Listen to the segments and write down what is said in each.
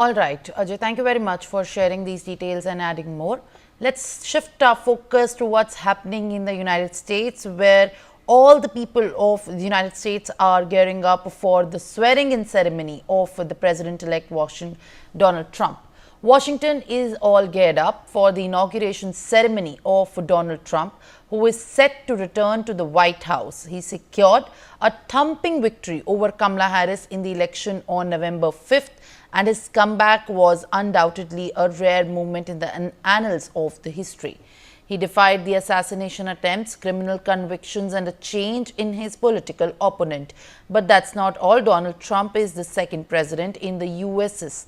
All right, Ajay, thank you very much for sharing these details and adding more. Let's shift our focus to what's happening in the United States, where all the people of the United States are gearing up for the swearing in ceremony of the president elect Washington, Donald Trump. Washington is all geared up for the inauguration ceremony of Donald Trump, who is set to return to the White House. He secured a thumping victory over Kamala Harris in the election on November 5th, and his comeback was undoubtedly a rare moment in the annals of the history. He defied the assassination attempts, criminal convictions, and a change in his political opponent. But that's not all. Donald Trump is the second president in the US's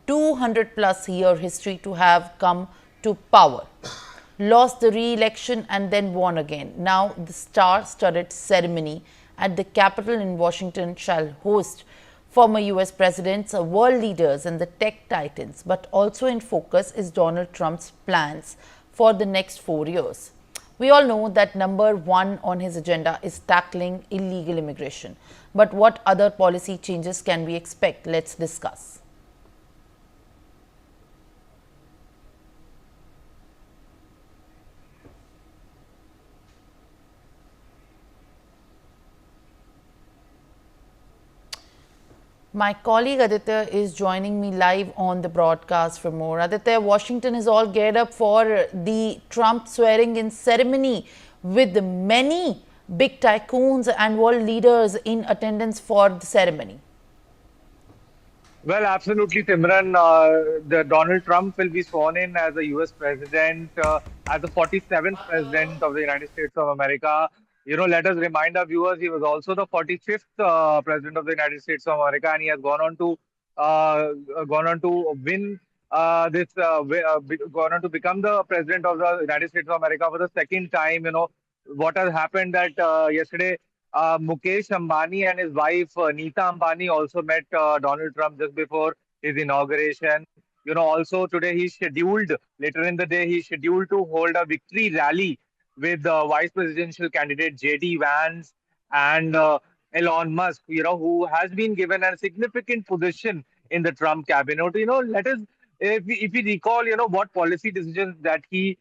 200-plus year history to have come to power, lost the re-election and then won again. Now the star-studded ceremony at the Capitol in Washington shall host former US presidents, world leaders and the tech titans, but also in focus is Donald Trump's plans for the next 4 years. We all know that number one on his agenda is tackling illegal immigration. But what other policy changes can we expect? Let's discuss. My colleague Aditya is joining me live on the broadcast for more. Aditya, Washington is all geared up for the Trump swearing in ceremony with many big tycoons and world leaders in attendance for the ceremony. Well, absolutely, Timran. The Donald Trump will be sworn in as a U.S. president, as the 47th president of the United States of America. Let us remind our viewers, he was also the 45th president of the United States of America, and he has gone on to win gone on to become the president of the United States of America for the second time. What has happened that yesterday. Mukesh Ambani and his wife Neeta Ambani also met Donald Trump just before his inauguration. Also today later in the day, he's scheduled to hold a victory rally with vice presidential candidate JD Vance and Elon Musk, who has been given a significant position in the Trump cabinet. If we recall, what policy decisions that he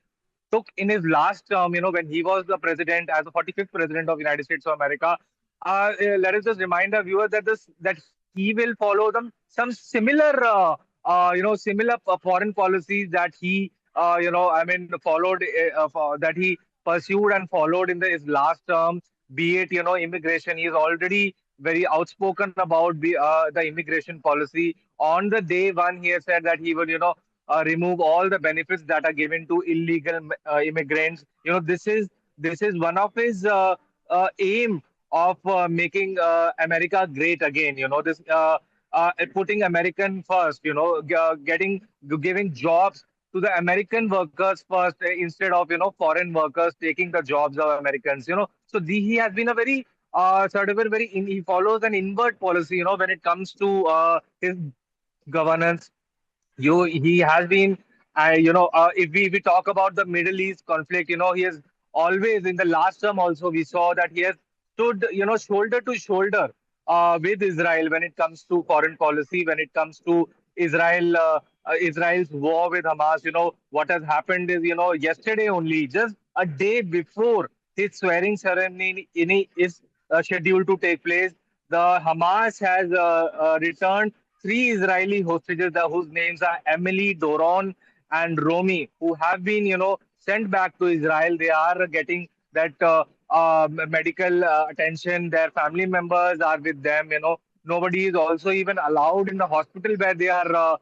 took in his last term, when he was the president, as the 45th president of the United States of America. Let us just remind our viewers that he will follow some similar, similar foreign policies that he, followed, that he pursued and followed in his last term, be it, immigration. He is already very outspoken about the immigration policy. On the day one, he has said that he will, remove all the benefits that are given to illegal immigrants. This is one of his aim of making America great again. This putting American first. Giving jobs to the American workers first instead of foreign workers taking the jobs of Americans. He has been a very he follows an invert policy. When it comes to his governance. He has been if we talk about the Middle East conflict, he has always, in the last term also, we saw that he has stood shoulder to shoulder with Israel when it comes to foreign policy, when it comes to Israel's war with Hamas. What has happened is, yesterday only, just a day before his swearing ceremony is scheduled to take place, the Hamas has returned three Israeli hostages whose names are Emily, Doron, and Romy, who have been, sent back to Israel. They are getting that medical attention. Their family members are with them. Nobody is also even allowed in the hospital where they are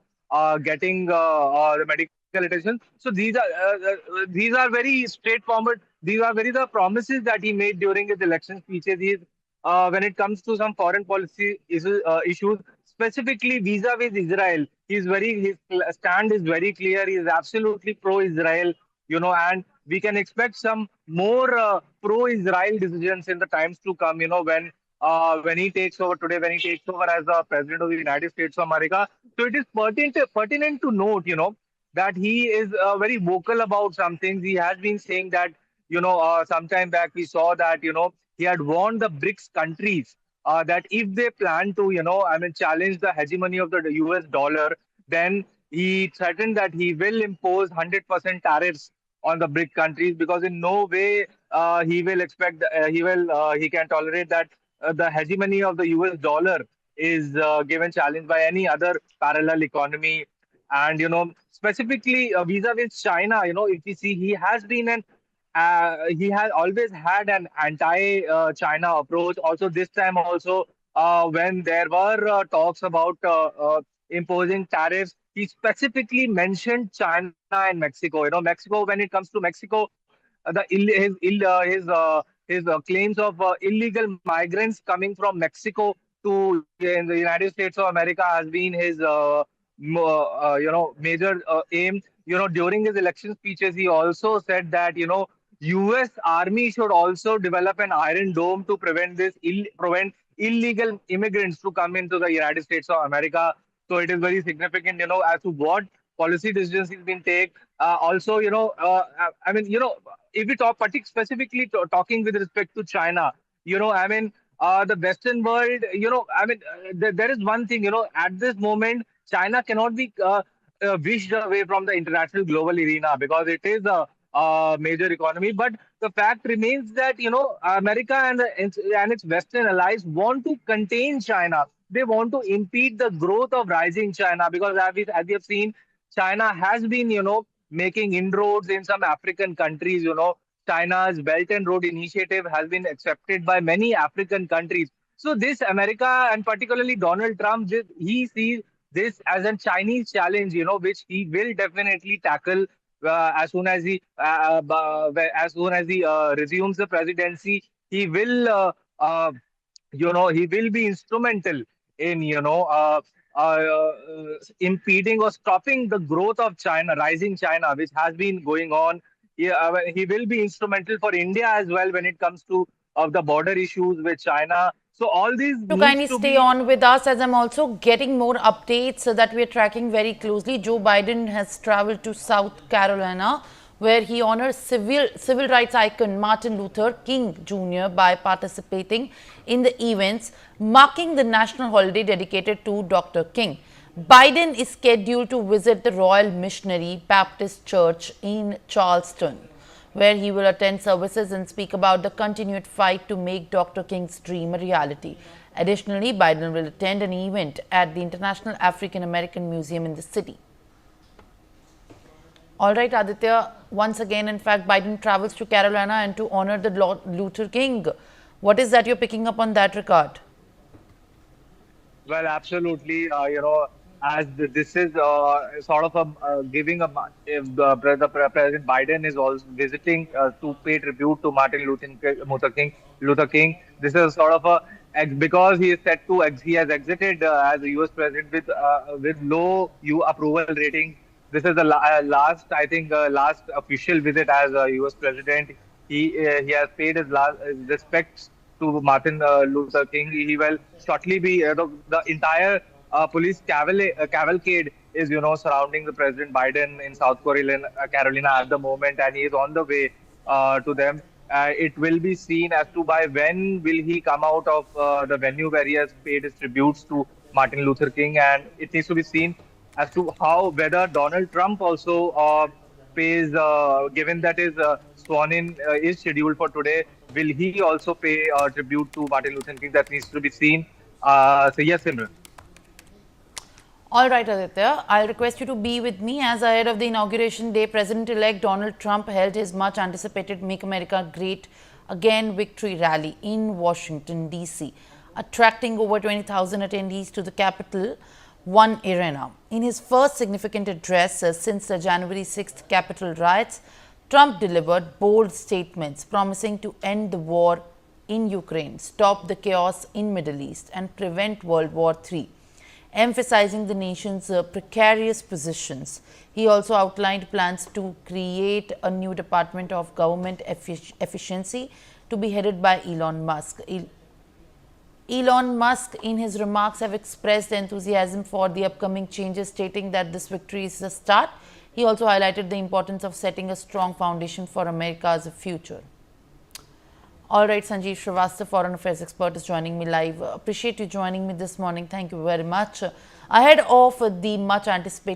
getting the medical attention. So these are very straightforward. These are very the promises that he made during his election speeches. When it comes to some foreign policy issues, specifically vis-a-vis Israel, his stand is very clear. He is absolutely pro-Israel, and we can expect some more pro-Israel decisions in the times to come. When he takes over today, when he takes over as the president of the United States of America. So it is pertinent to note, that he is very vocal about some things. He has been saying that, sometime back we saw that, he had warned the BRICS countries that if they plan to, challenge the hegemony of the US dollar, then he threatened that he will impose 100% tariffs on the BRIC countries, because in no way he will expect he can tolerate that the hegemony of the US dollar is given challenge by any other parallel economy. And specifically vis-a-vis China, if you see, he has always had an anti-China approach. Also, this time also, when there were talks about imposing tariffs, he specifically mentioned China and Mexico. Mexico. When it comes to Mexico, the ill, his ill, his claims of illegal migrants coming from Mexico to in the United States of America has been his major aim. During his election speeches, he also said that U.S. Army should also develop an iron dome to prevent illegal immigrants to come into the United States of America. So it is very significant, as to what policy decisions he's been taken. Also, I mean, if we talk specifically talking with respect to China, I mean, the Western world, there is one thing, at this moment, China cannot be wished away from the international global arena, because it is a major economy. But the fact remains that, America and its Western allies want to contain China. They want to impede the growth of rising China, because as we have seen, China has been, making inroads in some African countries. China's Belt and Road Initiative has been accepted by many African countries. So this America, and particularly Donald Trump, he sees this as a Chinese challenge, which he will definitely tackle as soon as he resumes the presidency. He will, he will be instrumental in, impeding or stopping the growth of China, rising China, which has been going on. He will be instrumental for India as well when it comes to of the border issues with China. So all these To needs kindly to stay be. on with us, as I'm also getting more updates that we're tracking very closely. Joe Biden has traveled to South Carolina, where he honors civil rights icon Martin Luther King Jr. by participating in the events marking the national holiday dedicated to Dr. King. Biden is scheduled to visit the Royal Missionary Baptist Church in Charleston, where he will attend services and speak about the continued fight to make Dr. King's dream a reality. Additionally, Biden will attend an event at the International African American Museum in the city. All right, Aditya, once again, in fact, Biden travels to Carolina and to honor the Lord Luther King. What is that you're picking up on that regard? Well, absolutely. This is sort of giving a if President Biden is also visiting to pay tribute to Luther King. This is sort of because he is set to he has exited as a U.S. president with low approval rating. This is the last, I think, last official visit as a U.S. president. He has paid his respects to Martin Luther King. He will shortly be the entire police cavalcade is surrounding the President Biden in South Carolina at the moment, and he is on the way to them. It will be seen as to by when will he come out of the venue where he has paid his tributes to Martin Luther King, and it needs to be seen as to how whether Donald Trump also pays, given that his sworn in is scheduled for today, will he also pay tribute to Martin Luther King? That needs to be seen. So yes, Simran. All right, Aditya, I'll request you to be with me as ahead of the inauguration day, President-elect Donald Trump held his much anticipated Make America Great Again victory rally in Washington, D.C., attracting over 20,000 attendees to the Capitol One Arena. In his first significant address since the January 6th Capitol riots, Trump delivered bold statements promising to end the war in Ukraine, stop the chaos in Middle East, and prevent World War III, emphasizing the nation's precarious positions. He also outlined plans to create a new Department of Government Efficiency to be headed by Elon Musk. Elon Musk, in his remarks, have expressed enthusiasm for the upcoming changes, stating that this victory is a start. He also highlighted the importance of setting a strong foundation for America's future. All right, Sanjeev Srivastava, foreign affairs expert, is joining me live. Appreciate you joining me this morning. Thank you very much. Ahead of the much anticipated